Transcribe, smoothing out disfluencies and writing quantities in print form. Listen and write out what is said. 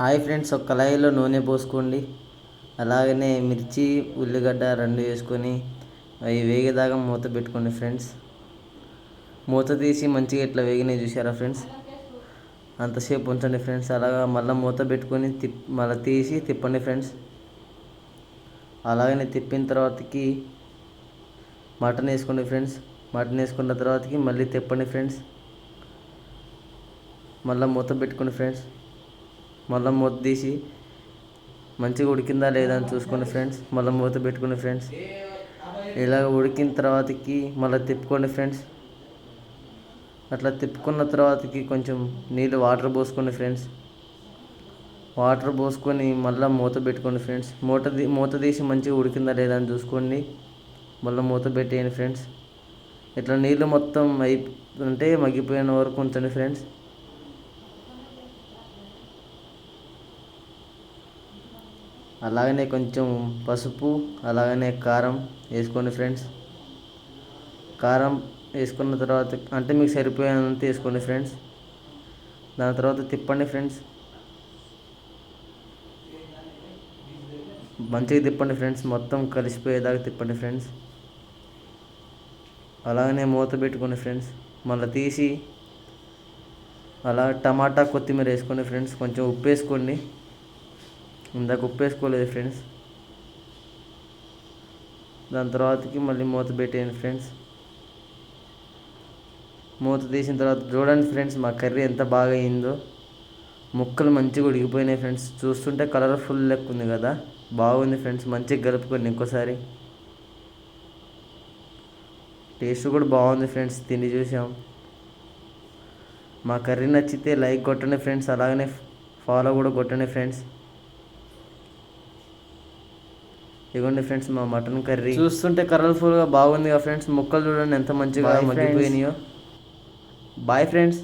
Hi friends, ఒక కళాయిలో నూనె పోసుకోండి. అలాగనే మిర్చి, ఉల్లిగడ్డ రెండు వేసుకొని అవి వేగేదాకా మూత పెట్టుకోండి ఫ్రెండ్స్. మూత తీసి మంచిగా ఇట్లా వేగినాయి చూసారా ఫ్రెండ్స్, అంతసేపు ఉంచండి ఫ్రెండ్స్. అలాగా మళ్ళీ మూత పెట్టుకొని మళ్ళీ తీసి తిప్పండి ఫ్రెండ్స్. అలాగనే తిప్పిన తర్వాతకి మటన్ వేసుకోండి ఫ్రెండ్స్. మటన్ వేసుకున్న తర్వాతకి మళ్ళీ తిప్పండి ఫ్రెండ్స్. మళ్ళీ మూత పెట్టుకోండి ఫ్రెండ్స్. మళ్ళీ మూత తీసి మంచిగా ఉడికిందా లేదా అని చూసుకోండి ఫ్రెండ్స్. మళ్ళీ మూత పెట్టుకోండి ఫ్రెండ్స్. ఇలా ఉడికిన తర్వాతకి మళ్ళీ తిప్పుకోండి ఫ్రెండ్స్. అట్లా తిప్పుకున్న తర్వాతకి కొంచెం వాటర్ పోసుకోండి ఫ్రెండ్స్. వాటర్ పోసుకొని మళ్ళీ మూత పెట్టుకోండి ఫ్రెండ్స్. మూత తీసి మంచిగా ఉడికిందా లేదా అని చూసుకోండి. మళ్ళీ మూత పెట్టేయండి ఫ్రెండ్స్. ఇట్లా నీళ్ళు మొత్తం అంటే మగ్గిపోయిన వరకు ఉంచండి ఫ్రెండ్స్. అలాగనే కొంచెం పసుపు, అలాగనే కారం వేసుకోండి ఫ్రెండ్స్. కారం వేసుకున్న తర్వాత అంటే మీకు సరిపోయేంత వేసుకోండి ఫ్రెండ్స్. దాని తర్వాత తిప్పండి ఫ్రెండ్స్. మంచిగా తిప్పండి ఫ్రెండ్స్, మొత్తం కలిసిపోయేదాకా తిప్పండి ఫ్రెండ్స్. అలాగనే మూత పెట్టుకోండి ఫ్రెండ్స్. మళ్ళీ తీసి అలా టమాటా, కొత్తిమీర వేసుకోండి ఫ్రెండ్స్. కొంచెం ఉప్పు వేసుకోండి, ఇందాక ఉప్పు వేసుకోలేదు ఫ్రెండ్స్. దాని తర్వాతకి మళ్ళీ మూత పెట్టేయండి ఫ్రెండ్స్. మూత తీసిన తర్వాత చూడండి ఫ్రెండ్స్, మా కర్రీ ఎంత బాగా అయిందో. ముక్కలు మంచిగా ఉడికిపోయినాయి ఫ్రెండ్స్. చూస్తుంటే కలర్ఫుల్ లెక్క ఉంది కదా, బాగుంది ఫ్రెండ్స్. మంచిగా కలుపుకోండి ఇంకోసారి. టేస్ట్ కూడా బాగుంది ఫ్రెండ్స్, తిని చూసాం. మా కర్రీ నచ్చితే లైక్ కొట్టండి ఫ్రెండ్స్, అలాగనే ఫాలో కూడా కొట్టండి ఫ్రెండ్స్. ఇదిగోండి ఫ్రెండ్స్ మా మటన్ కర్రీ. చూస్తుంటే కలర్ఫుల్గా బాగుంది కదా ఫ్రెండ్స్. ముక్కలు చూడండి ఎంత మంచిగా మగ్గిపోయినాయో. Bye friends.